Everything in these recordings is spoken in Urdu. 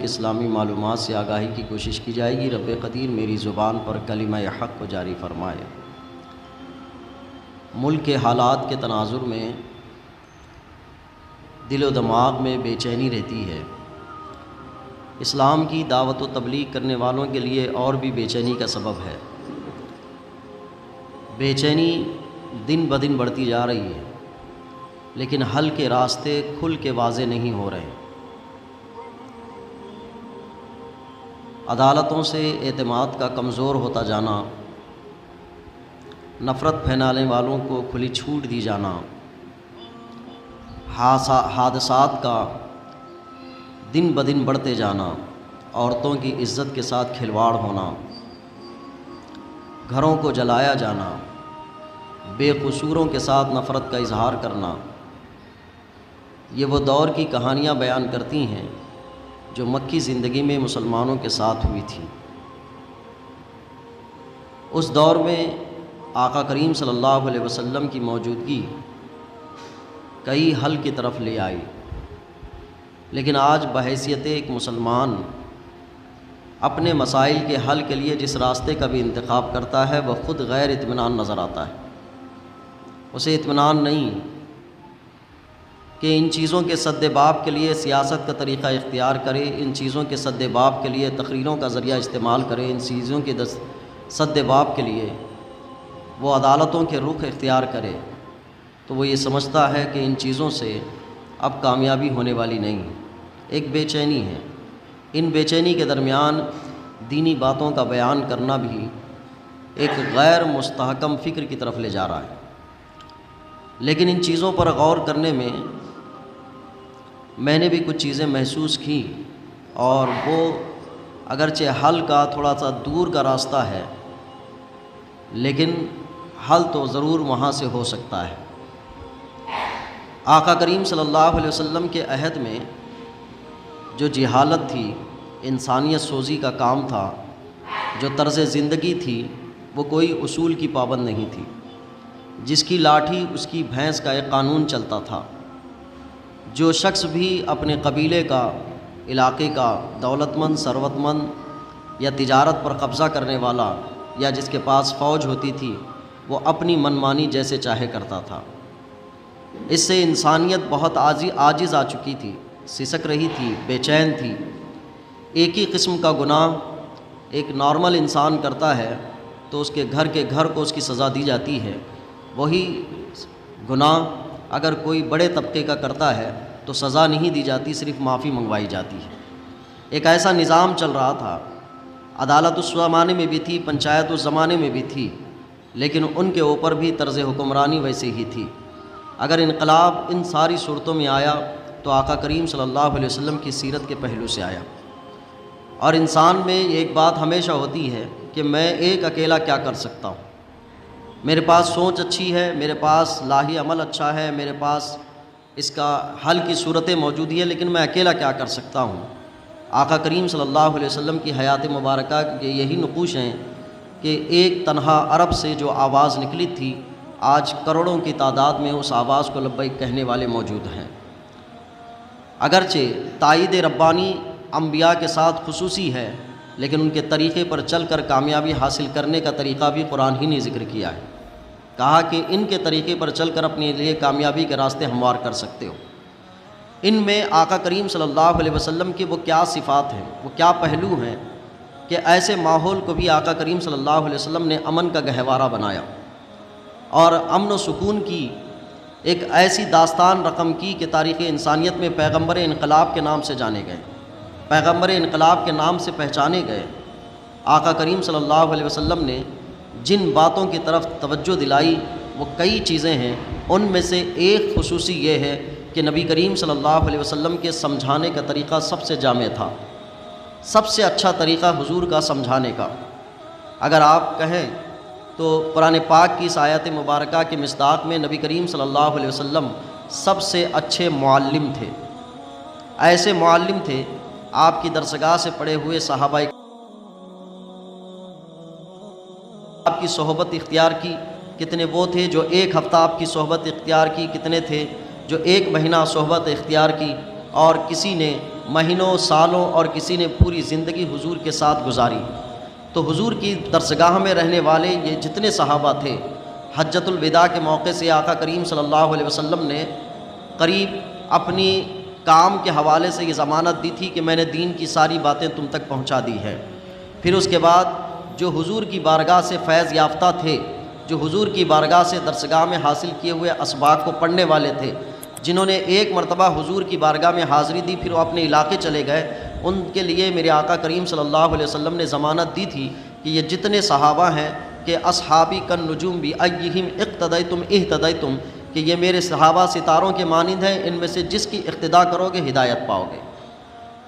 اسلامی معلومات سے آگاہی کی کوشش کی جائے گی۔ رب قدیر میری زبان پر کلمہ حق کو جاری فرمائے۔ ملک کے حالات کے تناظر میں دل و دماغ میں بے چینی رہتی ہے۔ اسلام کی دعوت و تبلیغ کرنے والوں کے لیے اور بھی بے چینی کا سبب ہے۔ بے چینی دن بدن بڑھتی جا رہی ہے، لیکن حل کے راستے کھل کے واضح نہیں ہو رہے۔ عدالتوں سے اعتماد کا کمزور ہوتا جانا، نفرت پھیلانے والوں کو کھلی چھوٹ دی جانا، حادثات کا دن بدن بڑھتے جانا، عورتوں کی عزت کے ساتھ کھلواڑ ہونا، گھروں کو جلایا جانا، بے قصوروں کے ساتھ نفرت کا اظہار کرنا، یہ وہ دور کی کہانیاں بیان کرتی ہیں جو مکی زندگی میں مسلمانوں کے ساتھ ہوئی تھی۔ اس دور میں آقا کریم صلی اللہ علیہ وسلم کی موجودگی کئی حل کی طرف لے آئی، لیکن آج بحیثیت ایک مسلمان اپنے مسائل کے حل کے لیے جس راستے کا بھی انتخاب کرتا ہے وہ خود غیر اطمینان نظر آتا ہے۔ اسے اطمینان نہیں کہ ان چیزوں کے سد باب کے لیے سیاست کا طریقہ اختیار کرے، ان چیزوں کے سد باب کے لیے تقریروں کا ذریعہ استعمال کرے، ان چیزوں کے سد باب کے لیے وہ عدالتوں کے رخ اختیار کرے، تو وہ یہ سمجھتا ہے کہ ان چیزوں سے اب کامیابی ہونے والی نہیں۔ ایک بے چینی ہے، ان بے چینی کے درمیان دینی باتوں کا بیان کرنا بھی ایک غیر مستحکم فکر کی طرف لے جا رہا ہے۔ لیکن ان چیزوں پر غور کرنے میں نے بھی کچھ چیزیں محسوس کی، اور وہ اگرچہ حل کا تھوڑا سا دور کا راستہ ہے، لیکن حل تو ضرور وہاں سے ہو سکتا ہے۔ آقا کریم صلی اللہ علیہ وسلم کے عہد میں جو جہالت تھی، انسانیت سوزی کا کام تھا، جو طرز زندگی تھی، وہ کوئی اصول کی پابند نہیں تھی۔ جس کی لاٹھی اس کی بھینس کا ایک قانون چلتا تھا۔ جو شخص بھی اپنے قبیلے کا، علاقے کا دولت مند، ثروت مند یا تجارت پر قبضہ کرنے والا، یا جس کے پاس فوج ہوتی تھی، وہ اپنی منمانی جیسے چاہے کرتا تھا۔ اس سے انسانیت بہت عاجز آ چکی تھی، سسک رہی تھی، بے چین تھی۔ ایک ہی قسم کا گناہ ایک نارمل انسان کرتا ہے تو اس کے گھر کو اس کی سزا دی جاتی ہے، وہی گناہ اگر کوئی بڑے طبقے کا کرتا ہے تو سزا نہیں دی جاتی، صرف معافی منگوائی جاتی ہے۔ ایک ایسا نظام چل رہا تھا۔ عدالت اس زمانے میں بھی تھی، پنچایت اس زمانے میں بھی تھی، لیکن ان کے اوپر بھی طرز حکمرانی ویسے ہی تھی۔ اگر انقلاب ان ساری صورتوں میں آیا تو آقا کریم صلی اللہ علیہ وسلم کی سیرت کے پہلو سے آیا۔ اور انسان میں ایک بات ہمیشہ ہوتی ہے کہ میں ایک اکیلا کیا کر سکتا ہوں، میرے پاس سوچ اچھی ہے، میرے پاس لاہی عمل اچھا ہے، میرے پاس اس کا حل کی صورتیں موجود ہیں، لیکن میں اکیلا کیا کر سکتا ہوں۔ آقا کریم صلی اللہ علیہ وسلم کی حیات مبارکہ کے یہی نقوش ہیں کہ ایک تنہا عرب سے جو آواز نکلی تھی، آج کروڑوں کی تعداد میں اس آواز کو لبیک کہنے والے موجود ہیں۔ اگرچہ تائید ربانی انبیاء کے ساتھ خصوصی ہے، لیکن ان کے طریقے پر چل کر کامیابی حاصل کرنے کا طریقہ بھی قرآن ہی نے ذکر کیا ہے۔ کہا کہ ان کے طریقے پر چل کر اپنے لیے کامیابی کے راستے ہموار کر سکتے ہو۔ ان میں آقا کریم صلی اللہ علیہ وسلم کی وہ کیا صفات ہیں، وہ کیا پہلو ہیں کہ ایسے ماحول کو بھی آقا کریم صلی اللہ علیہ وسلم نے امن کا گہوارہ بنایا، اور امن و سکون کی ایک ایسی داستان رقم کی کہ تاریخ انسانیت میں پیغمبر انقلاب کے نام سے جانے گئے، پیغمبر انقلاب کے نام سے پہچانے گئے۔ آقا کریم صلی اللہ علیہ وسلم نے جن باتوں کی طرف توجہ دلائی وہ کئی چیزیں ہیں، ان میں سے ایک خصوصی یہ ہے کہ نبی کریم صلی اللہ علیہ وسلم کے سمجھانے کا طریقہ سب سے جامع تھا، سب سے اچھا طریقہ حضور کا سمجھانے کا۔ اگر آپ کہیں تو قرآن پاک کی اس آیت مبارکہ کے مصداق میں نبی کریم صلی اللہ علیہ وسلم سب سے اچھے معلم تھے۔ ایسے معلم تھے، آپ کی درسگاہ سے پڑھے ہوئے صحابہ آپ کی صحبت اختیار کی، کتنے وہ تھے جو ایک ہفتہ آپ کی صحبت اختیار کی، کتنے تھے جو ایک مہینہ صحبت اختیار کی، اور کسی نے مہینوں سالوں اور کسی نے پوری زندگی حضور کے ساتھ گزاری، تو حضور کی درسگاہ میں رہنے والے یہ جتنے صحابہ تھے، حجۃ الوداع کے موقع سے آقا کریم صلی اللہ علیہ وسلم نے قریب اپنی کام کے حوالے سے یہ ضمانت دی تھی کہ میں نے دین کی ساری باتیں تم تک پہنچا دی ہے۔ پھر اس کے بعد جو حضور کی بارگاہ سے فیض یافتہ تھے، جو حضور کی بارگاہ سے درسگاہ میں حاصل کیے ہوئے اسباق کو پڑھنے والے تھے، جنہوں نے ایک مرتبہ حضور کی بارگاہ میں حاضری دی پھر وہ اپنے علاقے چلے گئے، ان کے لیے میرے آقا کریم صلی اللہ علیہ وسلم نے ضمانت دی تھی کہ یہ جتنے صحابہ ہیں کہ اصحابی کن نجوم بھی ایہم اقتدیتم اہتدیتم، کہ یہ میرے صحابہ ستاروں کے مانند ہیں، ان میں سے جس کی اقتداء کرو گے ہدایت پاؤ گے۔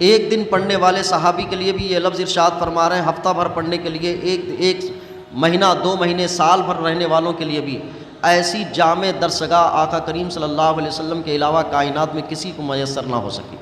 ایک دن پڑھنے والے صحابی کے لیے بھی یہ لفظ ارشاد فرما رہے ہیں، ہفتہ بھر پڑھنے کے لیے، ایک مہینہ 2 مہینے سال بھر رہنے والوں کے لیے بھی ایسی جامع درسگاہ آقا کریم صلی اللہ علیہ وسلم کے علاوہ کائنات میں کسی کو میسر نہ ہو سکی۔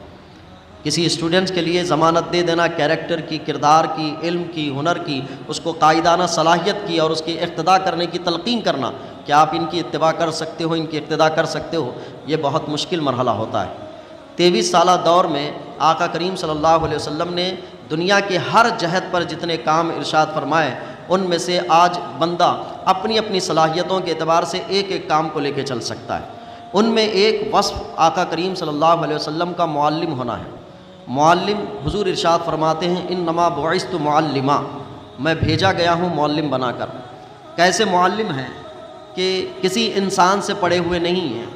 کسی اسٹوڈنٹس کے لیے ضمانت دے دینا کیریکٹر کی، کردار کی، علم کی، ہنر کی، اس کو قائدانہ صلاحیت کی اور اس کی اقتداء کرنے کی تلقین کرنا کہ آپ ان کی اتباع کر سکتے ہو، ان کی اقتداء کر سکتے ہو، یہ بہت مشکل مرحلہ ہوتا ہے۔ 23 سالہ دور میں آقا کریم صلی اللہ علیہ وسلم نے دنیا کے ہر جہت پر جتنے کام ارشاد فرمائے، ان میں سے آج بندہ اپنی اپنی صلاحیتوں کے اعتبار سے ایک ایک کام کو لے کے چل سکتا ہے۔ ان میں ایک وصف آقا کریم صلی اللہ علیہ وسلم کا معلم ہونا ہے۔ معلم، حضور ارشاد فرماتے ہیں انما بعثت معلما، میں بھیجا گیا ہوں معلم بنا کر۔ کیسے معلم ہیں کہ کسی انسان سے پڑھے ہوئے نہیں ہیں۔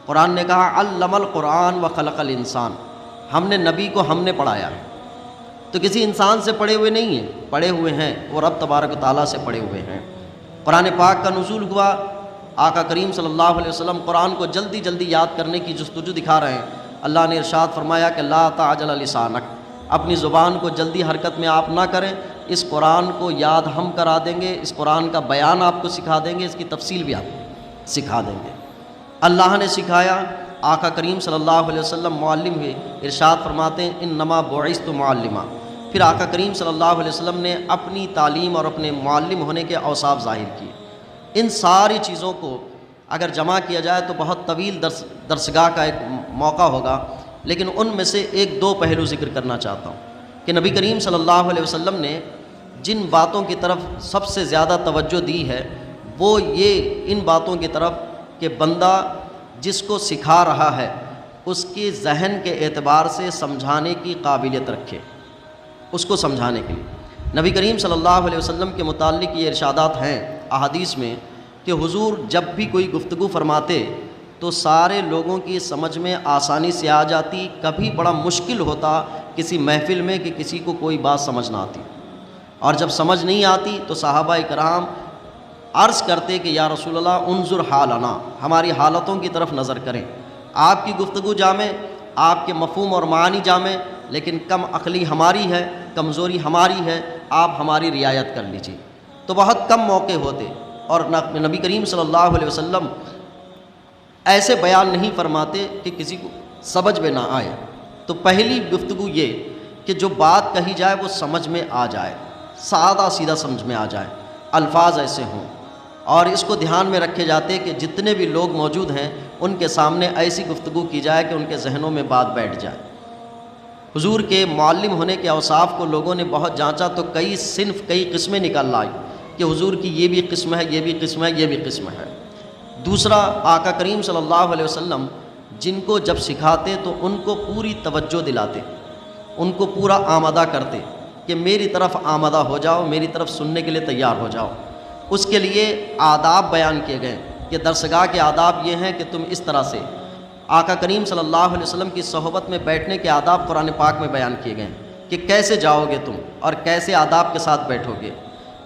قرآن نے کہا علم القرآن و خلق الانسان، ہم نے نبی کو ہم نے پڑھایا ہے، تو کسی انسان سے پڑھے ہوئے نہیں ہیں، پڑھے ہوئے ہیں وہ رب تبارک و تعالیٰ سے پڑھے ہوئے ہیں۔ قرآن پاک کا نزول ہوا، آقا کریم صلی اللہ علیہ وسلم قرآن کو جلدی جلدی یاد کرنے کی جستجو دکھا رہے ہیں۔ اللہ نے ارشاد فرمایا کہ لا تعجل لسانک، اپنی زبان کو جلدی حرکت میں آپ نہ کریں، اس قرآن کو یاد ہم کرا دیں گے، اس قرآن کا بیان آپ کو سکھا دیں گے، اس کی تفصیل بھی آپ سکھا دیں گے۔ اللہ نے سکھایا، آقا کریم صلی اللہ علیہ وسلم معلم ہوئے، ارشاد فرماتے ہیں انما بعثت معلما۔ پھر آقا کریم صلی اللہ علیہ وسلم نے اپنی تعلیم اور اپنے معلم ہونے کے اوصاف ظاہر کیے۔ ان ساری چیزوں کو اگر جمع کیا جائے تو بہت طویل درسگاہ کا ایک موقع ہوگا، لیکن ان میں سے ایک دو پہلو ذکر کرنا چاہتا ہوں کہ نبی کریم صلی اللہ علیہ وسلم نے جن باتوں کی طرف سب سے زیادہ توجہ دی ہے وہ یہ ان باتوں کی طرف کہ بندہ جس کو سکھا رہا ہے اس کی ذہن کے اعتبار سے سمجھانے کی قابلیت رکھے، اس کو سمجھانے کے لیے۔ نبی کریم صلی اللہ علیہ وسلم کے متعلق یہ ارشادات ہیں احادیث میں کہ حضور جب بھی کوئی گفتگو فرماتے تو سارے لوگوں کی سمجھ میں آسانی سے آ جاتی، کبھی بڑا مشکل ہوتا کسی محفل میں کہ کسی کو کوئی بات سمجھ نہ آتی، اور جب سمجھ نہیں آتی تو صحابہ کرام عرض کرتے کہ یا رسول اللہ انظر حالنا، ہماری حالتوں کی طرف نظر کریں، آپ کی گفتگو جامع، آپ کے مفہوم اور معنی جامع، لیکن کم عقلی ہماری ہے، کمزوری ہماری ہے، آپ ہماری رعایت کر لیجیے۔ تو بہت کم موقع ہوتے، اور نبی کریم صلی اللہ علیہ وسلم ایسے بیان نہیں فرماتے کہ کسی کو سمجھ میں نہ آئے۔ تو پہلی گفتگو یہ کہ جو بات کہی جائے وہ سمجھ میں آ جائے، سادہ سیدھا سمجھ میں آ جائے، الفاظ ایسے ہوں، اور اس کو دھیان میں رکھے جاتے کہ جتنے بھی لوگ موجود ہیں ان کے سامنے ایسی گفتگو کی جائے کہ ان کے ذہنوں میں بات بیٹھ جائے۔ حضور کے معلم ہونے کے اوصاف کو لوگوں نے بہت جانچا تو کئی صنف، کئی قسمیں نکال لائی کہ حضور کی یہ بھی قسم ہے، یہ بھی قسم ہے، یہ بھی قسم ہے۔ دوسرا، آقا کریم صلی اللہ علیہ وسلم جن کو جب سکھاتے تو ان کو پوری توجہ دلاتے، ان کو پورا آمادہ کرتے کہ میری طرف آمادہ ہو جاؤ، میری طرف سننے کے لیے تیار ہو جاؤ۔ اس کے لیے آداب بیان کیے گئے کہ درسگاہ کے آداب یہ ہیں کہ تم اس طرح سے، آقا کریم صلی اللہ علیہ وسلم کی صحبت میں بیٹھنے کے آداب قرآن پاک میں بیان کیے گئے کہ کیسے جاؤ گے تم اور کیسے آداب کے ساتھ بیٹھو گے۔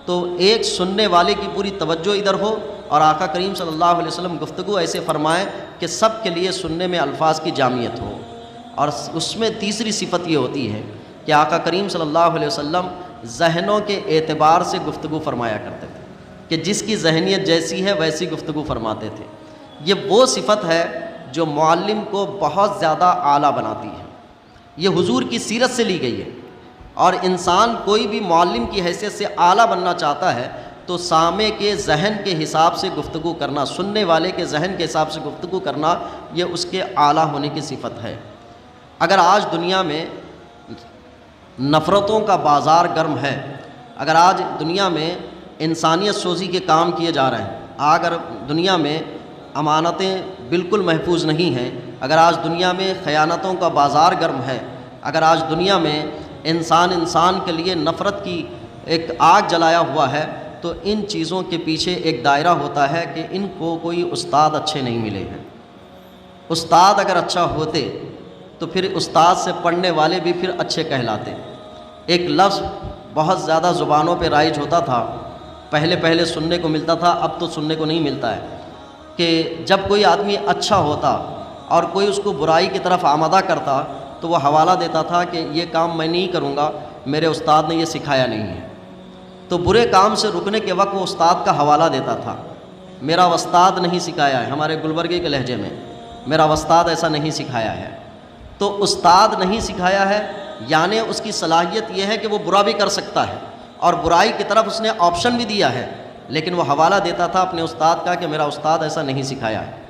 تو ایک سننے والے کی پوری توجہ ادھر ہو، اور آقا کریم صلی اللہ علیہ وسلم گفتگو ایسے فرمائیں کہ سب کے لیے سننے میں الفاظ کی جامعیت ہو۔ اور اس میں تیسری صفت یہ ہوتی ہے کہ آقا کریم صلی اللہ علیہ وسلم ذہنوں کے اعتبار سے گفتگو فرمایا کرتے تھے کہ جس کی ذہنیت جیسی ہے ویسی گفتگو فرماتے تھے۔ یہ وہ صفت ہے جو معلم کو بہت زیادہ اعلیٰ بناتی ہے، یہ حضور کی سیرت سے لی گئی ہے۔ اور انسان کوئی بھی معلم کی حیثیت سے اعلیٰ بننا چاہتا ہے تو سامع کے ذہن کے حساب سے گفتگو کرنا، سننے والے کے ذہن کے حساب سے گفتگو کرنا، یہ اس کے اعلیٰ ہونے کی صفت ہے۔ اگر آج دنیا میں نفرتوں کا بازار گرم ہے۔ اگر آج دنیا میں انسانیت سوزی کے کام کیے جا رہے ہیں، اگر دنیا میں امانتیں بالکل محفوظ نہیں ہیں، اگر آج دنیا میں خیانتوں کا بازار گرم ہے، اگر آج دنیا میں انسان کے لیے نفرت کی ایک آگ جلایا ہوا ہے، تو ان چیزوں کے پیچھے ایک دائرہ ہوتا ہے کہ ان کو کوئی استاد اچھے نہیں ملے ہیں۔ استاد اگر اچھا ہوتے تو پھر استاد سے پڑھنے والے بھی پھر اچھے کہلاتے۔ ایک لفظ بہت زیادہ زبانوں پہ رائج ہوتا تھا، پہلے سننے کو ملتا تھا، اب تو سننے کو نہیں ملتا ہے، کہ جب کوئی آدمی اچھا ہوتا اور کوئی اس کو برائی کی طرف آمادہ کرتا تو وہ حوالہ دیتا تھا کہ یہ کام میں نہیں کروں گا، میرے استاد نے یہ سکھایا نہیں ہے۔ تو برے کام سے رکنے کے وقت وہ استاد کا حوالہ دیتا تھا، میرا استاد نہیں سکھایا ہے، ہمارے گلبرگے کے لہجے میں میرا استاد ایسا نہیں سکھایا ہے۔ تو استاد نہیں سکھایا ہے یعنی اس کی صلاحیت یہ ہے کہ وہ برا بھی کر سکتا ہے، اور برائی کی طرف اس نے آپشن بھی دیا ہے، لیکن وہ حوالہ دیتا تھا اپنے استاد کا کہ میرا استاد ایسا نہیں سکھایا ہے۔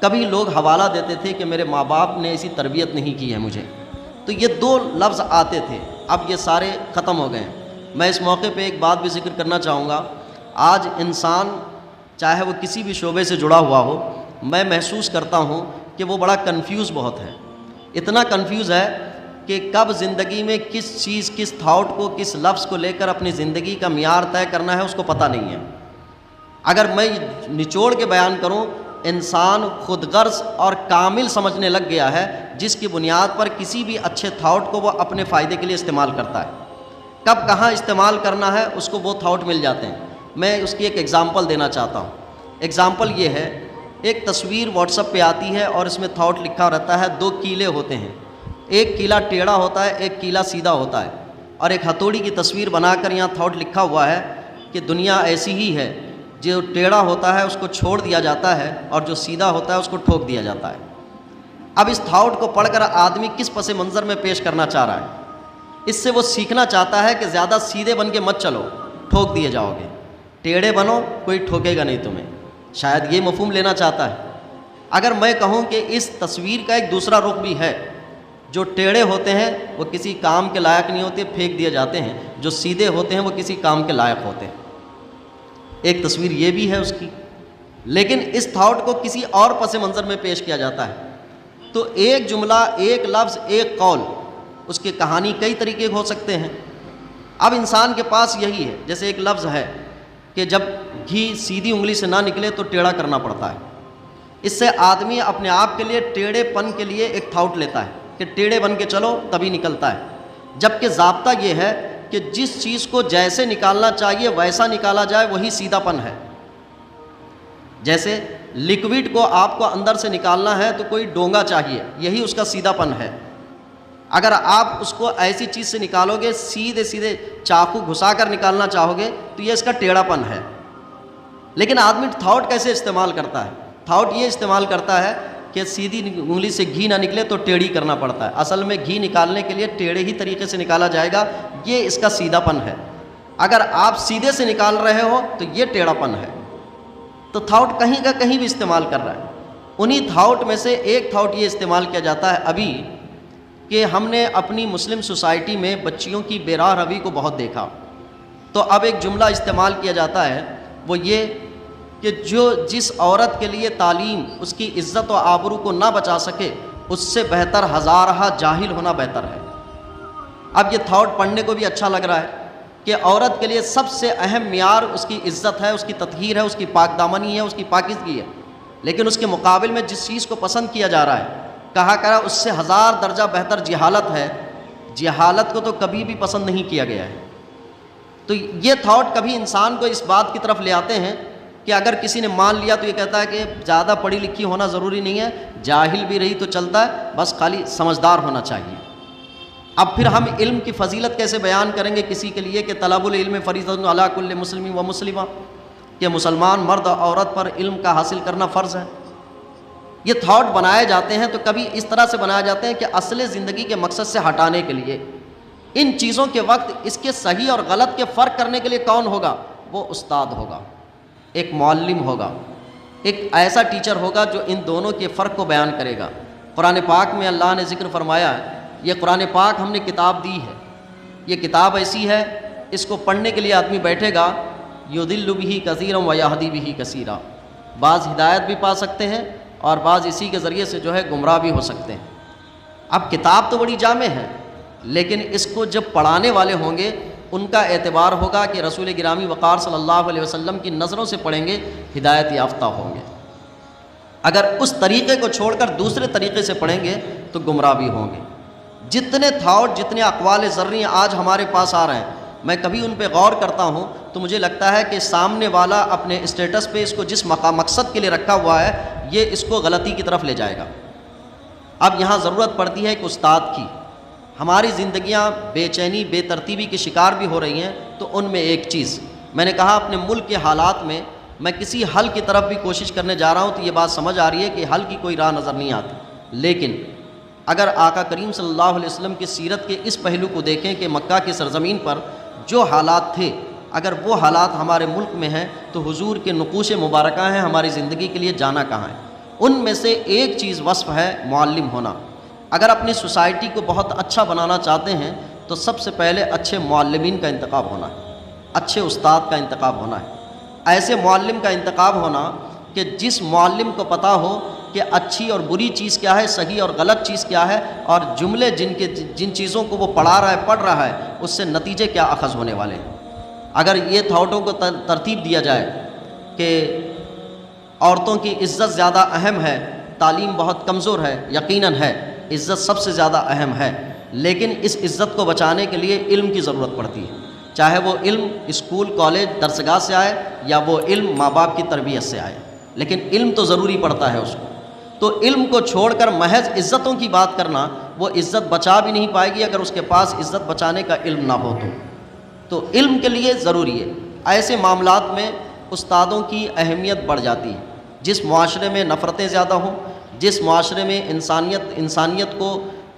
کبھی لوگ حوالہ دیتے تھے کہ میرے ماں باپ نے ایسی تربیت نہیں کی ہے مجھے۔ تو یہ دو لفظ آتے تھے، اب یہ سارے ختم ہو گئے ہیں۔ میں اس موقع پہ ایک بات بھی ذکر کرنا چاہوں گا، آج انسان چاہے وہ کسی بھی شعبے سے جڑا ہوا ہو، میں محسوس کرتا ہوں کہ وہ بڑا کنفیوز بہت ہے، اتنا کنفیوز ہے کہ کب زندگی میں کس چیز، کس تھاٹ کو، کس لفظ کو لے کر اپنی زندگی کا معیار طے کرنا ہے اس کو پتہ نہیں ہے۔ اگر میں نچوڑ کے بیان کروں، انسان خود غرض اور کامل سمجھنے لگ گیا ہے، جس کی بنیاد پر کسی بھی اچھے تھاٹ کو وہ اپنے فائدے کے لیے استعمال کرتا ہے۔ کب کہاں استعمال کرنا ہے اس کو وہ تھاٹ مل جاتے ہیں۔ میں اس کی ایک ایگزامپل دینا چاہتا ہوں۔ ایگزامپل یہ ہے، ایک تصویر واٹس ایپ پہ آتی ہے اور اس میں تھاٹ لکھا رہتا ہے، دو کیلے ہوتے ہیں، ایک کیلا ٹیڑھا ہوتا ہے، ایک کیلا سیدھا ہوتا ہے، اور ایک ہتھوڑی کی تصویر بنا کر یہاں تھاٹ لکھا ہوا ہے کہ دنیا ایسی ہی ہے، جو ٹیڑھا ہوتا ہے اس کو چھوڑ دیا جاتا ہے اور جو سیدھا ہوتا ہے اس کو ٹھوک دیا جاتا ہے۔ اب اس تھاٹ کو پڑھ کر آدمی کس پس منظر میں پیش کرنا چاہ رہا ہے؟ اس سے وہ سیکھنا چاہتا ہے کہ زیادہ سیدھے بن کے مت چلو، ٹھوک دیے جاؤ گے، ٹیڑھے بنو، کوئی ٹھوکے گا نہیں تمہیں، شاید یہ مفہوم لینا چاہتا ہے۔ اگر میں کہوں کہ اس تصویر کا ایک دوسرا رخ بھی ہے، جو ٹیڑھے ہوتے ہیں وہ کسی کام کے لائق نہیں ہوتے، پھینک دیے جاتے ہیں، جو سیدھے ہوتے ہیں وہ کسی کام کے لائق ہوتے ہیں، ایک تصویر یہ بھی ہے اس کی، لیکن اس تھاٹ کو کسی اور پس منظر میں پیش کیا جاتا ہے۔ تو ایک جملہ، ایک لفظ، ایک قول، اس کی کہانی کئی طریقے ہو سکتے ہیں۔ اب انسان کے پاس یہی ہے، جیسے ایک لفظ ہے کہ جب گھی سیدھی انگلی سے نہ نکلے تو ٹیڑھا کرنا پڑتا ہے۔ اس سے آدمی اپنے آپ کے لیے ٹیڑھے پن کے لیے ایک تھاٹ لیتا ہے کہ ٹیڑھے بن کے چلو تبھی نکلتا ہے، جبکہ ضابطہ یہ ہے کہ جس چیز کو جیسے نکالنا چاہیے ویسا نکالا جائے، وہی سیدھا پن ہے۔ جیسے لکوڈ کو آپ کو اندر سے نکالنا ہے تو کوئی ڈونگا چاہیے، یہی اس کا سیدھا پن ہے۔ اگر آپ اس کو ایسی چیز سے نکالو گے، سیدھے سیدھے چاقو گھسا کر نکالنا چاہو گے تو یہ اس کا ٹیڑھا پن ہے۔ لیکن آدمی تھاٹ کیسے استعمال کرتا ہے؟ تھاٹ یہ استعمال کرتا ہے کہ سیدھی انگلی سے گھی نہ نکلے تو ٹیڑھی کرنا پڑتا ہے۔ اصل میں گھی نکالنے کے لیے ٹیڑھے ہی طریقے سے نکالا جائے گا، یہ اس کا سیدھا پن ہے۔ اگر آپ سیدھے سے نکال رہے ہو تو یہ ٹیڑھا پن ہے۔ تو تھاٹ کہیں کا کہیں بھی استعمال کر رہا ہے۔ انہی تھاٹ میں سے ایک تھاٹ یہ استعمال کیا جاتا ہے ابھی، کہ ہم نے اپنی مسلم سوسائٹی میں بچیوں کی بے راہ روی کو بہت دیکھا۔ تو اب ایک جملہ استعمال کیا جاتا ہے، وہ یہ کہ جس عورت کے لیے تعلیم اس کی عزت و آبرو کو نہ بچا سکے، اس سے بہتر ہزارہ جاہل ہونا بہتر ہے۔ اب یہ تھاٹ پڑھنے کو بھی اچھا لگ رہا ہے کہ عورت کے لیے سب سے اہم معیار اس کی عزت ہے، اس کی تطہیر ہے، اس کی پاک دامنی ہے، اس کی پاکیزگی ہے، لیکن اس کے مقابل میں جس چیز کو پسند کیا جا رہا ہے، کہا کرا اس سے ہزار درجہ بہتر جہالت ہے۔ جہالت کو تو کبھی بھی پسند نہیں کیا گیا ہے۔ تو یہ تھاٹ کبھی انسان کو اس بات کی طرف لے آتے ہیں کہ اگر کسی نے مان لیا تو یہ کہتا ہے کہ زیادہ پڑھی لکھی ہونا ضروری نہیں ہے، جاہل بھی رہی تو چلتا ہے، بس خالی سمجھدار ہونا چاہیے۔ اب پھر ہم علم کی فضیلت کیسے بیان کریں گے کسی کے لیے کہ طلب العلم فریضۃ علی کل مسلم و مسلمہ، کہ مسلمان مرد اور عورت پر علم کا حاصل کرنا فرض ہے۔ یہ تھاٹ بنائے جاتے ہیں تو کبھی اس طرح سے بنائے جاتے ہیں کہ اصل زندگی کے مقصد سے ہٹانے کے لیے۔ ان چیزوں کے وقت اس کے صحیح اور غلط کے فرق کرنے کے لیے کون ہوگا؟ وہ استاد ہوگا، ایک معلم ہوگا، ایک ایسا ٹیچر ہوگا جو ان دونوں کے فرق کو بیان کرے گا۔ قرآن پاک میں اللہ نے ذکر فرمایا ہے، یہ قرآن پاک ہم نے کتاب دی ہے، یہ کتاب ایسی ہے، اس کو پڑھنے کے لیے آدمی بیٹھے گا، یضل بہ کثیرا و یہدی بہ کثیرا، بعض ہدایت بھی پا سکتے ہیں اور بعض اسی کے ذریعے سے جو ہے گمراہ بھی ہو سکتے ہیں۔ اب کتاب تو بڑی جامع ہے، لیکن اس کو جب پڑھانے والے ہوں گے ان کا اعتبار ہوگا کہ رسول گرامی وقار صلی اللہ علیہ وسلم کی نظروں سے پڑھیں گے، ہدایت یافتہ ہوں گے۔ اگر اس طریقے کو چھوڑ کر دوسرے طریقے سے پڑھیں گے تو گمراہ بھی ہوں گے۔ جتنے تھاٹ، جتنے اقوال زرعی آج ہمارے پاس آ رہے ہیں، میں کبھی ان پہ غور کرتا ہوں تو مجھے لگتا ہے کہ سامنے والا اپنے اسٹیٹس پہ اس کو جس مقصد کے لیے رکھا ہوا ہے یہ اس کو غلطی کی طرف لے جائے گا۔ اب یہاں ضرورت پڑتی ہے ایک استاد کی۔ ہماری زندگیاں بے چینی، بے ترتیبی کے شکار بھی ہو رہی ہیں، تو ان میں ایک چیز میں نے کہا، اپنے ملک کے حالات میں میں کسی حل کی طرف بھی کوشش کرنے جا رہا ہوں تو یہ بات سمجھ آ رہی ہے کہ حل کی کوئی راہ نظر نہیں آتی، لیکن اگر آقا کریم صلی اللہ علیہ وسلم کی سیرت کے اس پہلو کو دیکھیں کہ مکہ کی سرزمین پر جو حالات تھے، اگر وہ حالات ہمارے ملک میں ہیں تو حضور کے نقوش مبارکہ ہیں ہماری زندگی کے لیے جانا کہاں ہے۔ ان میں سے ایک چیز وصف ہے معلم ہونا۔ اگر اپنی سوسائٹی کو بہت اچھا بنانا چاہتے ہیں تو سب سے پہلے اچھے معلمین کا انتخاب ہونا ہے، اچھے استاد کا انتخاب ہونا ہے، ایسے معلم کا انتخاب ہونا کہ جس معلم کو پتہ ہو کہ اچھی اور بری چیز کیا ہے، صحیح اور غلط چیز کیا ہے، اور جملے جن چیزوں کو وہ پڑھا رہا ہے، پڑھ رہا ہے، اس سے نتیجے کیا اخذ ہونے والے ہیں۔ اگر یہ تھاٹوں کو ترتیب دیا جائے کہ عورتوں کی عزت زیادہ اہم ہے، تعلیم بہت کمزور ہے، یقیناً ہے، عزت سب سے زیادہ اہم ہے، لیکن اس عزت کو بچانے کے لیے علم کی ضرورت پڑتی ہے، چاہے وہ علم اسکول، کالج، درسگاہ سے آئے یا وہ علم ماں باپ کی تربیت سے آئے، لیکن علم تو ضروری پڑتا ہے اس کو۔ تو علم کو چھوڑ کر محض عزتوں کی بات کرنا، وہ عزت بچا بھی نہیں پائے گی اگر اس کے پاس عزت بچانے کا علم نہ ہو تو علم کے لیے ضروری ہے۔ ایسے معاملات میں استادوں کی اہمیت بڑھ جاتی ہے۔ جس معاشرے میں نفرتیں زیادہ ہوں، جس معاشرے میں انسانیت کو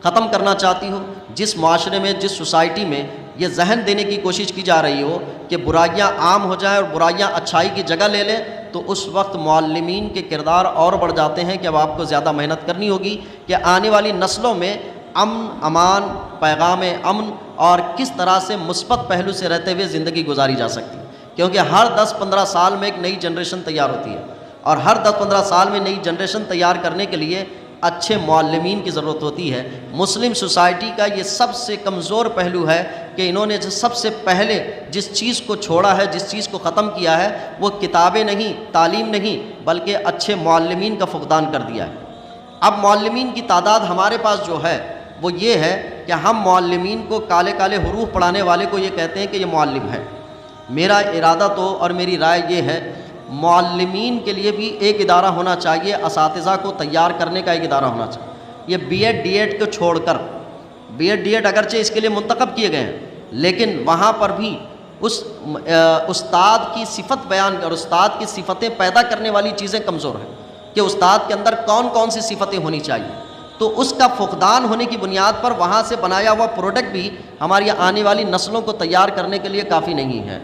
ختم کرنا چاہتی ہو، جس معاشرے میں، جس سوسائٹی میں یہ ذہن دینے کی کوشش کی جا رہی ہو کہ برائیاں عام ہو جائیں اور برائیاں اچھائی کی جگہ لے لیں، تو اس وقت معلمین کے کردار اور بڑھ جاتے ہیں کہ اب آپ کو زیادہ محنت کرنی ہوگی کہ آنے والی نسلوں میں امن، امان، پیغام امن اور کس طرح سے مثبت پہلو سے رہتے ہوئے زندگی گزاری جا سکتی ہے، کیونکہ ہر 10-15 سال میں ایک نئی جنریشن تیار ہوتی ہے، اور ہر 10-15 سال میں نئی جنریشن تیار کرنے کے لیے اچھے معلمین کی ضرورت ہوتی ہے۔ مسلم سوسائٹی کا یہ سب سے کمزور پہلو ہے کہ انہوں نے سب سے پہلے جس چیز کو چھوڑا ہے، جس چیز کو ختم کیا ہے، وہ کتابیں نہیں، تعلیم نہیں، بلکہ اچھے معلمین کا فقدان کر دیا ہے۔ اب معلمین کی تعداد ہمارے پاس جو ہے وہ یہ ہے کہ ہم معلمین کو کالے کالے حروف پڑھانے والے کو یہ کہتے ہیں کہ یہ معلم ہے۔ میرا ارادہ تو اور میری رائے یہ ہے، معلمین کے لیے بھی ایک ادارہ ہونا چاہیے، اساتذہ کو تیار کرنے کا ایک ادارہ ہونا چاہیے۔ یہ بی ایڈ ڈی ایڈ کو چھوڑ کر، بی ایڈ ڈی ایڈ اگرچہ اس کے لیے منتخب کیے گئے ہیں، لیکن وہاں پر بھی اس استاد کی صفت بیان اور استاد کی صفتیں پیدا کرنے والی چیزیں کمزور ہیں کہ استاد کے اندر کون کون سی صفتیں ہونی چاہیے، تو اس کا فقدان ہونے کی بنیاد پر وہاں سے بنایا ہوا پروڈکٹ بھی ہماری آنے والی نسلوں کو تیار کرنے کے لیے کافی نہیں ہے۔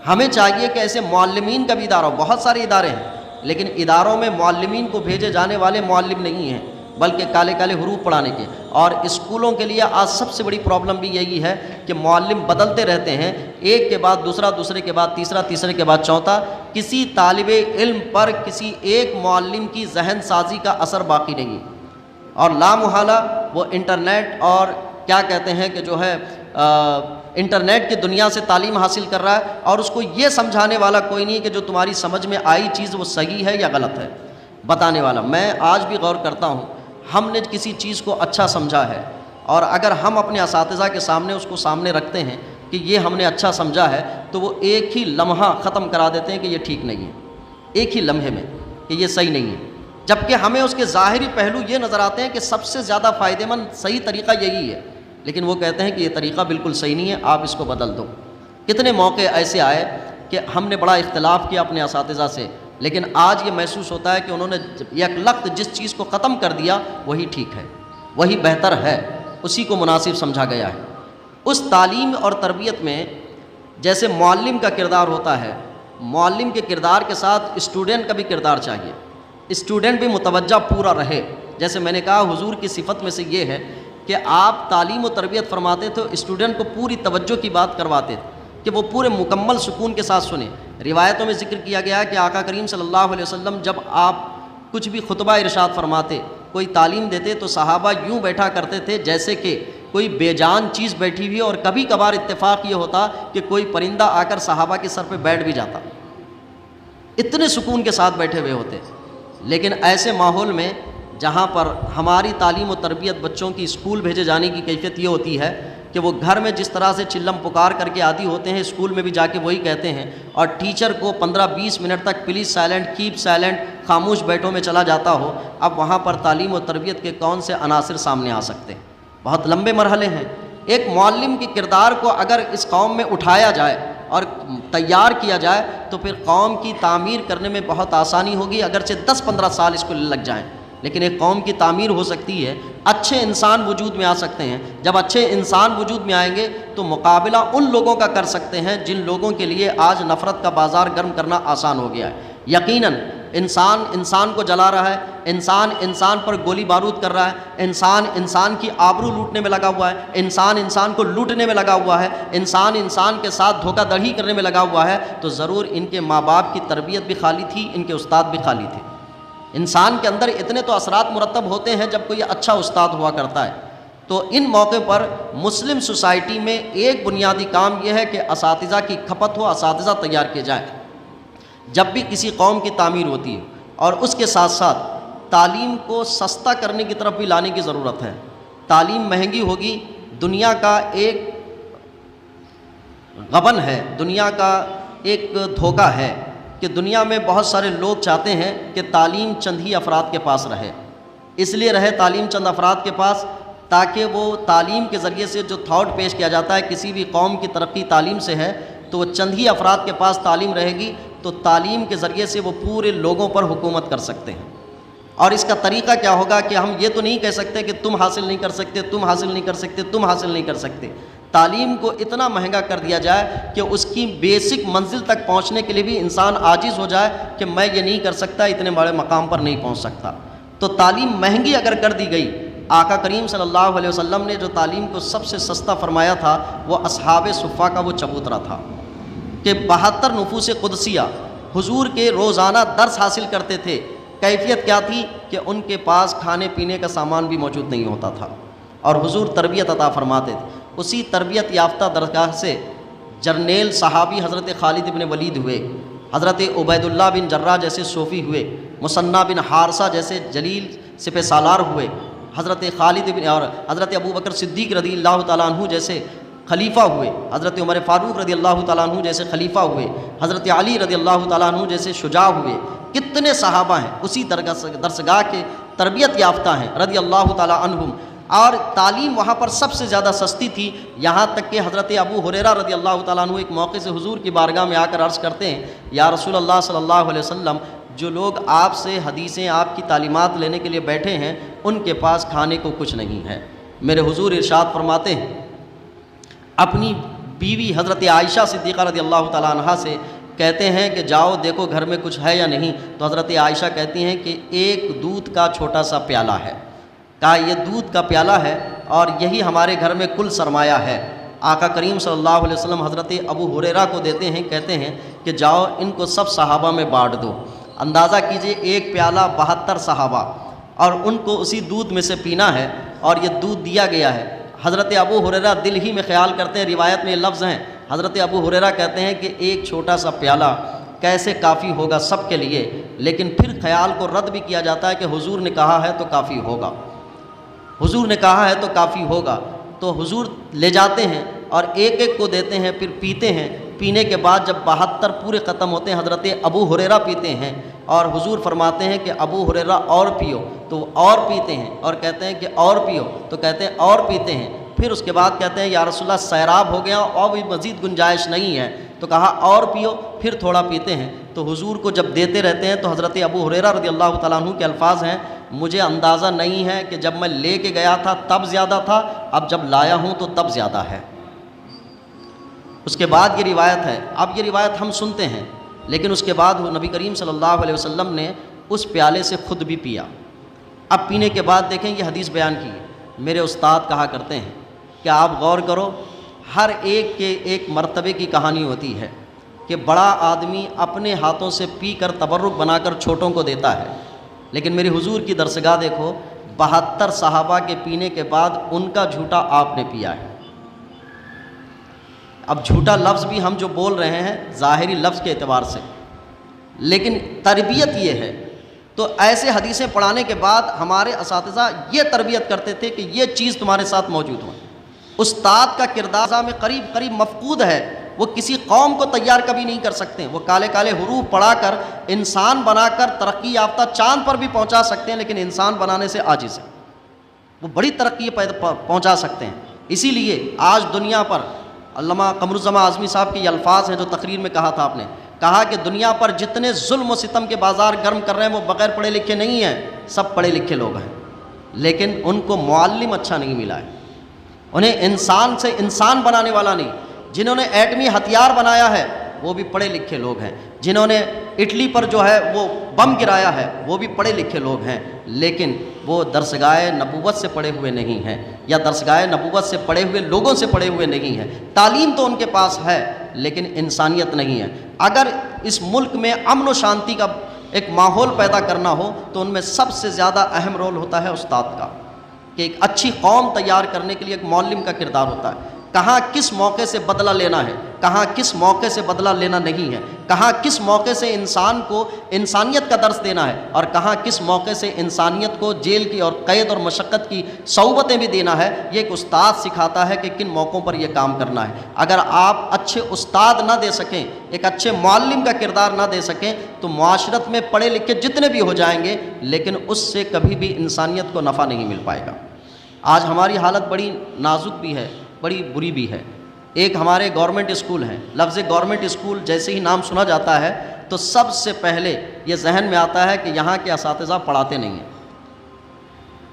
ہمیں چاہیے کہ ایسے معلمین کا بھی ادارہ ہو، بہت سارے ادارے ہیں، لیکن اداروں میں معلمین کو بھیجے جانے والے معلم نہیں ہیں، بلکہ کالے کالے حروف پڑھانے کے۔ اور اسکولوں کے لیے آج سب سے بڑی پرابلم بھی یہی ہے کہ معلم بدلتے رہتے ہیں، ایک کے بعد دوسرا، دوسرے کے بعد تیسرا، تیسرے کے بعد چوتھا۔ کسی طالب علم پر کسی ایک معلم کی ذہن سازی کا اثر باقی نہیں، اور لامحالہ وہ انٹرنیٹ اور کیا کہتے ہیں کہ جو ہے انٹرنیٹ کی دنیا سے تعلیم حاصل کر رہا ہے، اور اس کو یہ سمجھانے والا کوئی نہیں کہ جو تمہاری سمجھ میں آئی چیز وہ صحیح ہے یا غلط ہے، بتانے والا۔ میں آج بھی غور کرتا ہوں، ہم نے کسی چیز کو اچھا سمجھا ہے، اور اگر ہم اپنے اساتذہ کے سامنے اس کو سامنے رکھتے ہیں کہ یہ ہم نے اچھا سمجھا ہے، تو وہ ایک ہی لمحہ ختم کرا دیتے ہیں کہ یہ ٹھیک نہیں ہے، ایک ہی لمحے میں کہ یہ صحیح نہیں ہے، جبکہ ہمیں اس کے ظاہری پہلو یہ نظر آتے ہیں کہ سب سے زیادہ فائدہ مند صحیح طریقہ یہی ہے، لیکن وہ کہتے ہیں کہ یہ طریقہ بالکل صحیح نہیں ہے، آپ اس کو بدل دو۔ کتنے موقع ایسے آئے کہ ہم نے بڑا اختلاف کیا اپنے اساتذہ سے، لیکن آج یہ محسوس ہوتا ہے کہ انہوں نے یک لخت جس چیز کو ختم کر دیا وہی ٹھیک ہے، وہی بہتر ہے، اسی کو مناسب سمجھا گیا ہے۔ اس تعلیم اور تربیت میں جیسے معلم کا کردار ہوتا ہے، معلم کے کردار کے ساتھ اسٹوڈنٹ کا بھی کردار چاہیے، اسٹوڈنٹ بھی متوجہ پورا رہے۔ جیسے میں نے کہا، حضور کی صفت میں سے یہ ہے کہ آپ تعلیم و تربیت فرماتے تھے، اسٹوڈنٹ کو پوری توجہ کی بات کرواتے تھے کہ وہ پورے مکمل سکون کے ساتھ سنیں۔ روایتوں میں ذکر کیا گیا ہے کہ آقا کریم صلی اللہ علیہ وسلم جب آپ کچھ بھی خطبہ ارشاد فرماتے، کوئی تعلیم دیتے، تو صحابہ یوں بیٹھا کرتے تھے جیسے کہ کوئی بے جان چیز بیٹھی ہوئی، اور کبھی کبھار اتفاق یہ ہوتا کہ کوئی پرندہ آ کر صحابہ کے سر پہ بیٹھ بھی جاتا، اتنے سکون کے ساتھ بیٹھے ہوئے ہوتے۔ لیکن ایسے ماحول میں جہاں پر ہماری تعلیم و تربیت بچوں کی اسکول بھیجے جانے کی کیفیت یہ ہوتی ہے کہ وہ گھر میں جس طرح سے چلم پکار کر کے عادی ہوتے ہیں، اسکول میں بھی جا کے وہی کہتے ہیں، اور ٹیچر کو 15-20 منٹ تک پلیز سائلنٹ، کیپ سائلنٹ، خاموش بیٹھوں میں چلا جاتا ہو۔ اب وہاں پر تعلیم و تربیت کے کون سے عناصر سامنے آ سکتے ہیں؟ بہت لمبے مرحلے ہیں۔ ایک معلم کے کردار کو اگر اس قوم میں اٹھایا جائے اور تیار کیا جائے تو پھر قوم کی تعمیر کرنے میں بہت آسانی ہوگی، اگرچہ 10-15 سال اس کو لگ جائیں، لیکن ایک قوم کی تعمیر ہو سکتی ہے۔ اچھے انسان وجود میں آ سکتے ہیں۔ جب اچھے انسان وجود میں آئیں گے تو مقابلہ ان لوگوں کا کر سکتے ہیں جن لوگوں کے لیے آج نفرت کا بازار گرم کرنا آسان ہو گیا ہے۔ یقیناً انسان کو جلا رہا ہے، انسان پر گولی بارود کر رہا ہے، انسان کی آبرو لوٹنے میں لگا ہوا ہے، انسان کو لوٹنے میں لگا ہوا ہے، انسان کے ساتھ دھوکہ دڑی کرنے میں لگا ہوا ہے، تو ضرور ان کے ماں باپ کی تربیت بھی خالی تھی، ان کے استاد بھی خالی تھے۔ انسان کے اندر اتنے تو اثرات مرتب ہوتے ہیں جب کوئی اچھا استاد ہوا کرتا ہے۔ تو ان موقع پر مسلم سوسائٹی میں ایک بنیادی کام یہ ہے کہ اساتذہ کی کھپت ہو، اساتذہ تیار کیے جائیں جب بھی کسی قوم کی تعمیر ہوتی ہے، اور اس کے ساتھ ساتھ تعلیم کو سستا کرنے کی طرف بھی لانے کی ضرورت ہے۔ تعلیم مہنگی ہوگی، دنیا کا ایک غبن ہے، دنیا کا ایک دھوکہ ہے کہ دنیا میں بہت سارے لوگ چاہتے ہیں کہ تعلیم چند ہی افراد کے پاس رہے، اس لیے رہے تعلیم چند افراد کے پاس تاکہ وہ تعلیم کے ذریعے سے جو تھاٹ پیش کیا جاتا ہے کسی بھی قوم کی ترقی تعلیم سے ہے، تو وہ چند ہی افراد کے پاس تعلیم رہے گی تو تعلیم کے ذریعے سے وہ پورے لوگوں پر حکومت کر سکتے ہیں۔ اور اس کا طریقہ کیا ہوگا کہ ہم یہ تو نہیں کہہ سکتے کہ تم حاصل نہیں کر سکتے، تم حاصل نہیں کر سکتے، تم حاصل نہیں کر سکتے۔ تعلیم کو اتنا مہنگا کر دیا جائے کہ اس کی بیسک منزل تک پہنچنے کے لیے بھی انسان عاجز ہو جائے کہ میں یہ نہیں کر سکتا، اتنے بڑے مقام پر نہیں پہنچ سکتا۔ تو تعلیم مہنگی اگر کر دی گئی، آقا کریم صلی اللہ علیہ وسلم نے جو تعلیم کو سب سے سستا فرمایا تھا وہ اصحاب صفہ کا وہ چبوترا تھا کہ 72 نفوس قدسیہ حضور کے روزانہ درس حاصل کرتے تھے۔ کیفیت کیا تھی کہ ان کے پاس کھانے پینے کا سامان بھی موجود نہیں ہوتا تھا، اور حضور تربیت عطا فرماتے تھے۔ اسی تربیت یافتہ درگاہ سے جرنیل صحابی حضرت خالد بن ولید ہوئے، حضرت عبید اللہ بن جراح جیسے صوفی ہوئے، مثنی بن حارثہ جیسے جلیل سپہ سالار ہوئے، حضرت خالد بن اور حضرت ابو بکر صدیق رضی اللہ تعالیٰ عنہ جیسے خلیفہ ہوئے، حضرت عمر فاروق رضی اللہ تعالیٰ عنہ جیسے خلیفہ ہوئے، حضرت علی رضی اللہ تعالیٰ عنہ جیسے شجاع ہوئے۔ کتنے صحابہ ہیں اسی درسگاہ کے تربیت یافتہ ہیں رضی اللہ تعالیٰ عنہم، اور تعلیم وہاں پر سب سے زیادہ سستی تھی، یہاں تک کہ حضرت ابو ہریرہ رضی اللہ تعالیٰ عنہ ایک موقع سے حضور کی بارگاہ میں آ کر عرض کرتے ہیں، یا رسول اللہ صلی اللہ علیہ وسلم، جو لوگ آپ سے حدیثیں آپ کی تعلیمات لینے کے لیے بیٹھے ہیں ان کے پاس کھانے کو کچھ نہیں ہے۔ میرے حضور ارشاد فرماتے ہیں، اپنی بیوی حضرت عائشہ صدیقہ رضی اللہ تعالیٰ عنہا سے کہتے ہیں کہ جاؤ دیکھو گھر میں کچھ ہے یا نہیں، تو حضرت عائشہ کہتی ہیں کہ ایک دودھ کا چھوٹا سا پیالہ ہے۔ کہا یہ دودھ کا پیالہ ہے اور یہی ہمارے گھر میں کل سرمایہ ہے۔ آقا کریم صلی اللہ علیہ وسلم حضرت ابو ہریرہ کو دیتے ہیں، کہتے ہیں کہ جاؤ ان کو سب صحابہ میں بانٹ دو۔ اندازہ کیجئے ایک پیالہ 72 صحابہ، اور ان کو اسی دودھ میں سے پینا ہے، اور یہ دودھ دیا گیا ہے۔ حضرت ابو ہریرہ دل ہی میں خیال کرتے ہیں، روایت میں یہ لفظ ہیں، حضرت ابو ہریرہ کہتے ہیں کہ ایک چھوٹا سا پیالہ کیسے کافی ہوگا سب کے لیے، لیکن پھر خیال کو رد بھی کیا جاتا ہے کہ حضور نے کہا ہے تو کافی ہوگا، حضور نے کہا ہے تو کافی ہوگا۔ تو حضور لے جاتے ہیں اور ایک ایک کو دیتے ہیں، پھر پیتے ہیں۔ پینے کے بعد جب 72 پورے ختم ہوتے ہیں، حضرت ابو ہریرہ پیتے ہیں اور حضور فرماتے ہیں کہ ابو ہریرہ اور پیو، تو وہ اور پیتے ہیں، اور کہتے ہیں کہ اور پیو، تو کہتے ہیں اور پیتے ہیں۔ پھر اس کے بعد کہتے ہیں یا رسول اللہ سیراب ہو گیا اور بھی مزید گنجائش نہیں ہے، تو کہا اور پیو، پھر تھوڑا پیتے ہیں۔ تو حضور کو جب دیتے رہتے ہیں تو حضرت ابو ہریرہ رضی اللہ تعالیٰ عنہ کے الفاظ ہیں، مجھے اندازہ نہیں ہے کہ جب میں لے کے گیا تھا تب زیادہ تھا، اب جب لایا ہوں تو تب زیادہ ہے۔ اس کے بعد یہ روایت ہے، اب یہ روایت ہم سنتے ہیں، لیکن اس کے بعد نبی کریم صلی اللہ علیہ وسلم نے اس پیالے سے خود بھی پیا۔ اب پینے کے بعد دیکھیں یہ حدیث بیان کی ہے، میرے استاد کہا کرتے ہیں کہ آپ غور کرو، ہر ایک کے ایک مرتبے کی کہانی ہوتی ہے کہ بڑا آدمی اپنے ہاتھوں سے پی کر تبرک بنا کر چھوٹوں کو دیتا ہے، لیکن میری حضور کی درسگاہ دیکھو، 72 صحابہ کے پینے کے بعد ان کا جھوٹا آپ نے پیا ہے۔ اب جھوٹا لفظ بھی ہم جو بول رہے ہیں ظاہری لفظ کے اعتبار سے، لیکن تربیت یہ ہے۔ تو ایسے حدیثیں پڑھانے کے بعد ہمارے اساتذہ یہ تربیت کرتے تھے کہ یہ چیز تمہارے ساتھ موجود ہو۔ استاد کا کردار میں قریب قریب مفقود ہے، وہ کسی قوم کو تیار کبھی نہیں کر سکتے، وہ کالے کالے حروف پڑھا کر انسان بنا کر ترقی یافتہ چاند پر بھی پہنچا سکتے ہیں، لیکن انسان بنانے سے عاجز ہے۔ وہ بڑی ترقی پہنچا سکتے ہیں۔ اسی لیے آج دنیا پر علامہ قمر الزمان اعظمی صاحب کے یہ الفاظ ہیں جو تقریر میں کہا تھا آپ نے، کہا کہ دنیا پر جتنے ظلم و ستم کے بازار گرم کر رہے ہیں وہ بغیر پڑھے لکھے نہیں ہیں، سب پڑھے لکھے لوگ ہیں، لیکن ان کو معلم اچھا نہیں ملا ہے، انہیں انسان سے انسان بنانے والا نہیں۔ جنہوں نے ایٹمی ہتھیار بنایا ہے وہ بھی پڑھے لکھے لوگ ہیں، جنہوں نے اٹلی پر جو ہے وہ بم گرایا ہے وہ بھی پڑھے لکھے لوگ ہیں، لیکن وہ درسگاہ نبوت سے پڑھے ہوئے نہیں ہیں، یا درسگاہ نبوت سے پڑھے ہوئے لوگوں سے پڑھے ہوئے نہیں ہیں۔ تعلیم تو ان کے پاس ہے لیکن انسانیت نہیں ہے۔ اگر اس ملک میں امن و شانتی کا ایک ماحول پیدا کرنا ہو تو ان میں سب سے زیادہ اہم رول ہوتا ہے استاد کا، کہ ایک اچھی قوم تیار کرنے کے لیے ایک معلم کا کردار ہوتا ہے۔ کہاں کس موقع سے بدلہ لینا ہے، کہاں کس موقع سے بدلہ لینا نہیں ہے، کہاں کس موقع سے انسان کو انسانیت کا درس دینا ہے، اور کہاں کس موقع سے انسانیت کو جیل کی اور قید اور مشقت کی صعوبتیں بھی دینا ہے، یہ ایک استاد سکھاتا ہے کہ کن موقعوں پر یہ کام کرنا ہے۔ اگر آپ اچھے استاد نہ دے سکیں، ایک اچھے معلم کا کردار نہ دے سکیں، تو معاشرت میں پڑھے لکھے جتنے بھی ہو جائیں گے لیکن اس سے کبھی بھی انسانیت کو نفع نہیں مل پائے گا۔ آج ہماری حالت بڑی نازک بھی ہے، بڑی بری بھی ہے۔ ایک ہمارے گورنمنٹ اسکول ہیں، لفظ گورنمنٹ اسکول جیسے ہی نام سنا جاتا ہے تو سب سے پہلے یہ ذہن میں آتا ہے کہ یہاں کے اساتذہ پڑھاتے نہیں ہیں،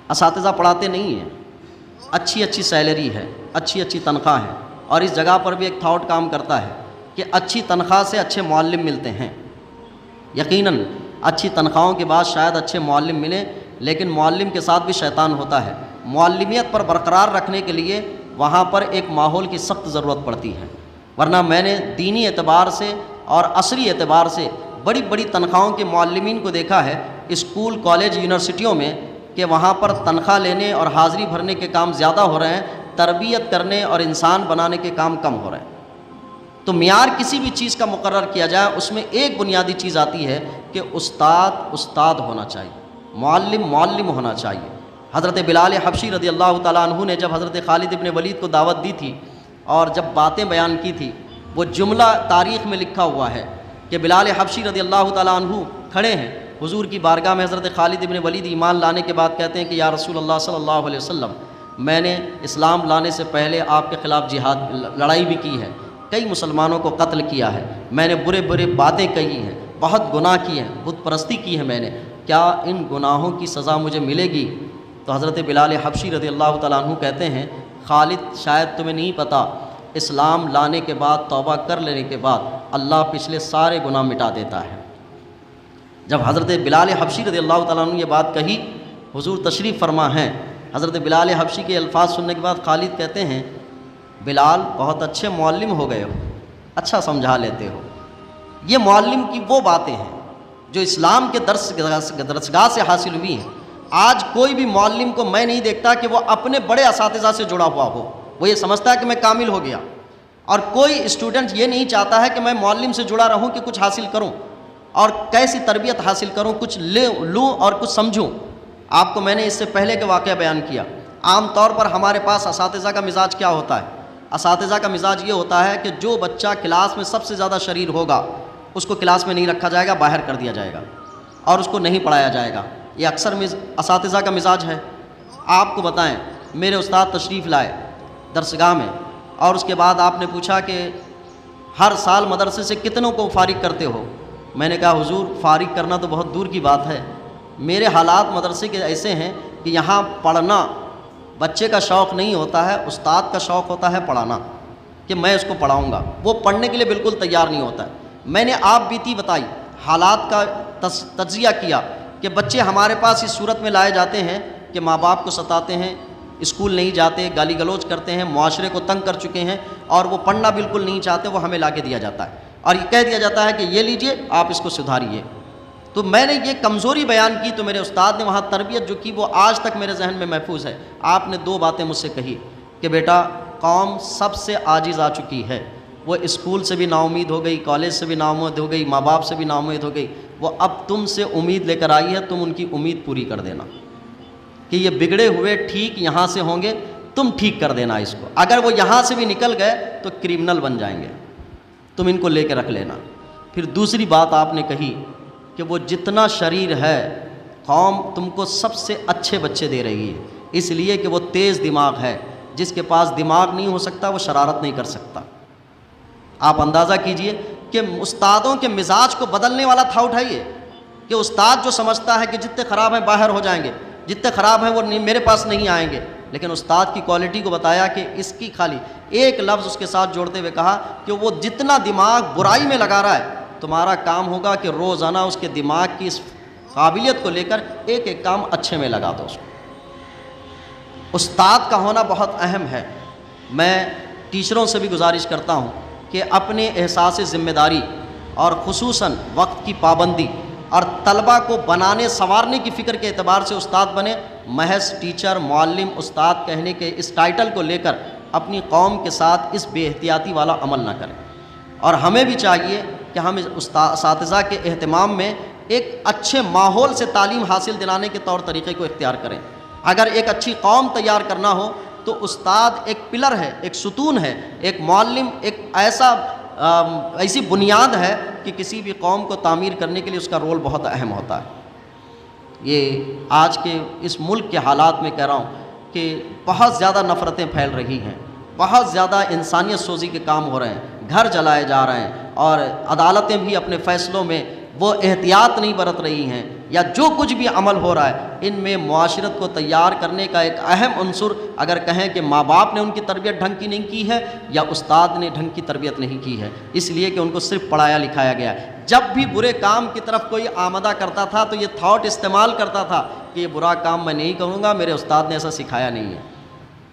اساتذہ پڑھاتے نہیں ہیں، اچھی اچھی سیلری ہے، اچھی اچھی تنخواہ ہے، اور اس جگہ پر بھی ایک تھاٹ کام کرتا ہے کہ اچھی تنخواہ سے اچھے معلم ملتے ہیں۔ یقیناً اچھی تنخواہوں کے بعد شاید اچھے معلم ملیں، لیکن معلم کے ساتھ بھی شیطان ہوتا ہے۔ معلمیت پر برقرار رکھنے کے لیے وہاں پر ایک ماحول کی سخت ضرورت پڑتی ہے، ورنہ میں نے دینی اعتبار سے اور عصری اعتبار سے بڑی بڑی تنخواہوں کے معلمین کو دیکھا ہے اسکول، کالج، یونیورسٹیوں میں، کہ وہاں پر تنخواہ لینے اور حاضری بھرنے کے کام زیادہ ہو رہے ہیں، تربیت کرنے اور انسان بنانے کے کام کم ہو رہے ہیں۔ تو معیار کسی بھی چیز کا مقرر کیا جائے اس میں ایک بنیادی چیز آتی ہے کہ استاد ہونا چاہیے، معلم ہونا چاہیے۔ حضرت بلال حبشی رضی اللہ تعالیٰ عنہ نے جب حضرت خالد ابن ولید کو دعوت دی تھی اور جب باتیں بیان کی تھی، وہ جملہ تاریخ میں لکھا ہوا ہے کہ بلال حبشی رضی اللہ تعالیٰ عنہ کھڑے ہیں حضور کی بارگاہ میں، حضرت خالد ابن ولید ایمان لانے کے بعد کہتے ہیں کہ یا رسول اللہ صلی اللہ علیہ وسلم، میں نے اسلام لانے سے پہلے آپ کے خلاف جہاد لڑائی بھی کی ہے، کئی مسلمانوں کو قتل کیا ہے، میں نے برے برے باتیں کہی ہیں، بہت گناہ کیے ہیں، بت پرستی کی ہے میں نے، کیا ان گناہوں کی سزا مجھے ملے گی؟ تو حضرت بلال حبشی رضی اللہ تعالیٰ عنہ کہتے ہیں خالد شاید تمہیں نہیں پتہ، اسلام لانے کے بعد توبہ کر لینے کے بعد اللہ پچھلے سارے گناہ مٹا دیتا ہے۔ جب حضرت بلال حبشی رضی اللہ تعالیٰ عنہ یہ بات کہی، حضور تشریف فرما ہیں، حضرت بلال حبشی کے الفاظ سننے کے بعد خالد کہتے ہیں بلال بہت اچھے معلم ہو گئے ہو، اچھا سمجھا لیتے ہو۔ یہ معلم کی وہ باتیں ہیں جو اسلام کے درسگاہ سے حاصل ہوئی ہیں۔ آج کوئی بھی معلم کو میں نہیں دیکھتا کہ وہ اپنے بڑے اساتذہ سے جڑا ہوا ہو، وہ یہ سمجھتا ہے کہ میں کامل ہو گیا، اور کوئی اسٹوڈنٹ یہ نہیں چاہتا ہے کہ میں معلم سے جڑا رہوں کہ کچھ حاصل کروں اور کیسی تربیت حاصل کروں، کچھ لوں اور کچھ سمجھوں۔ آپ کو میں نے اس سے پہلے کے واقعہ بیان کیا۔ عام طور پر ہمارے پاس اساتذہ کا مزاج کیا ہوتا ہے؟ اساتذہ کا مزاج یہ ہوتا ہے کہ جو بچہ کلاس میں سب سے زیادہ شریر ہوگا اس کو کلاس میں نہیں رکھا جائے گا، باہر کر دیا جائے گا اور اس کو نہیں پڑھایا جائے گا۔ یہ اکثر اساتذہ کا مزاج ہے۔ آپ کو بتائیں، میرے استاد تشریف لائے درسگاہ میں اور اس کے بعد آپ نے پوچھا کہ ہر سال مدرسے سے کتنوں کو فارغ کرتے ہو؟ میں نے کہا حضور فارغ کرنا تو بہت دور کی بات ہے، میرے حالات مدرسے کے ایسے ہیں کہ یہاں پڑھنا بچے کا شوق نہیں ہوتا ہے، استاد کا شوق ہوتا ہے پڑھانا، کہ میں اس کو پڑھاؤں گا۔ وہ پڑھنے کے لیے بالکل تیار نہیں ہوتا ہے۔ میں نے آپ بیتی بتائی، حالات کا تجزیہ کیا کہ بچے ہمارے پاس اس صورت میں لائے جاتے ہیں کہ ماں باپ کو ستاتے ہیں، اسکول نہیں جاتے، گالی گلوچ کرتے ہیں، معاشرے کو تنگ کر چکے ہیں، اور وہ پڑھنا بالکل نہیں چاہتے، وہ ہمیں لا کے دیا جاتا ہے اور یہ کہہ دیا جاتا ہے کہ یہ لیجئے آپ اس کو سدھاریے۔ تو میں نے یہ کمزوری بیان کی تو میرے استاد نے وہاں تربیت جو کی وہ آج تک میرے ذہن میں محفوظ ہے۔ آپ نے 2 باتیں مجھ سے کہی کہ بیٹا قوم سب سے عاجز آ چکی ہے، وہ اسکول سے بھی نا امید ہو گئی، کالج سے بھی نا امید ہو گئی، ماں باپ سے بھی نا امید ہو گئی، وہ اب تم سے امید لے کر آئی ہے، تم ان کی امید پوری کر دینا کہ یہ بگڑے ہوئے ٹھیک یہاں سے ہوں گے، تم ٹھیک کر دینا اس کو، اگر وہ یہاں سے بھی نکل گئے تو کرمنل بن جائیں گے، تم ان کو لے کے رکھ لینا۔ پھر دوسری بات آپ نے کہی کہ وہ جتنا شریر ہے قوم تم کو سب سے اچھے بچے دے رہی ہے، اس لیے کہ وہ تیز دماغ ہے، جس کے پاس دماغ نہیں ہو سکتا وہ شرارت نہیں کر سکتا۔ آپ اندازہ کیجئے کہ استادوں کے مزاج کو بدلنے والا تھا اٹھائیے کہ استاد جو سمجھتا ہے کہ جتنے خراب ہیں باہر ہو جائیں گے، جتنے خراب ہیں وہ میرے پاس نہیں آئیں گے، لیکن استاد کی کوالٹی کو بتایا کہ اس کی خالی ایک لفظ اس کے ساتھ جوڑتے ہوئے کہا کہ وہ جتنا دماغ برائی میں لگا رہا ہے، تمہارا کام ہوگا کہ روزانہ اس کے دماغ کی اس قابلیت کو لے کر ایک ایک کام اچھے میں لگا دو اس کو۔ استاد کا ہونا بہت اہم ہے۔ میں ٹیچروں سے بھی گزارش کرتا ہوں کہ اپنے احساس ذمہ داری اور خصوصاً وقت کی پابندی اور طلبہ کو بنانے سنوارنے کی فکر کے اعتبار سے استاد بنے، محض ٹیچر، معلم، استاد کہنے کے اس ٹائٹل کو لے کر اپنی قوم کے ساتھ اس بے احتیاطی والا عمل نہ کریں۔ اور ہمیں بھی چاہیے کہ ہم اساتذہ کے اہتمام میں ایک اچھے ماحول سے تعلیم حاصل دلانے کے طور طریقے کو اختیار کریں۔ اگر ایک اچھی قوم تیار کرنا ہو تو استاد ایک پلر ہے، ایک ستون ہے، ایک معلم ایک ایسی بنیاد ہے کہ کسی بھی قوم کو تعمیر کرنے کے لیے اس کا رول بہت اہم ہوتا ہے۔ یہ آج کے اس ملک کے حالات میں کہہ رہا ہوں کہ بہت زیادہ نفرتیں پھیل رہی ہیں، بہت زیادہ انسانیت سوزی کے کام ہو رہے ہیں، گھر جلائے جا رہے ہیں، اور عدالتیں بھی اپنے فیصلوں میں وہ احتیاط نہیں برت رہی ہیں، یا جو کچھ بھی عمل ہو رہا ہے ان میں معاشرت کو تیار کرنے کا ایک اہم عنصر اگر کہیں کہ ماں باپ نے ان کی تربیت ڈھنگ کی نہیں کی ہے یا استاد نے ڈھنگ کی تربیت نہیں کی ہے، اس لیے کہ ان کو صرف پڑھایا لکھایا گیا ہے۔ جب بھی برے کام کی طرف کوئی آمدہ کرتا تھا تو یہ تھاٹ استعمال کرتا تھا کہ یہ برا کام میں نہیں کروں گا، میرے استاد نے ایسا سکھایا نہیں ہے۔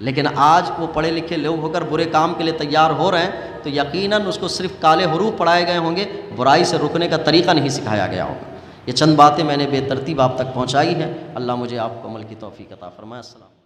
لیکن آج وہ پڑھے لکھے لوگ ہو کر برے کام کے لیے تیار ہو رہے ہیں تو یقیناً اس کو صرف کالے حروف پڑھائے گئے ہوں گے، برائی سے رکنے کا طریقہ نہیں سکھایا گیا ہوگا۔ یہ چند باتیں میں نے بے ترتیب آپ تک پہنچائی ہیں، اللہ مجھے آپ کو عمل کی توفیق عطا فرمائے۔ السلام۔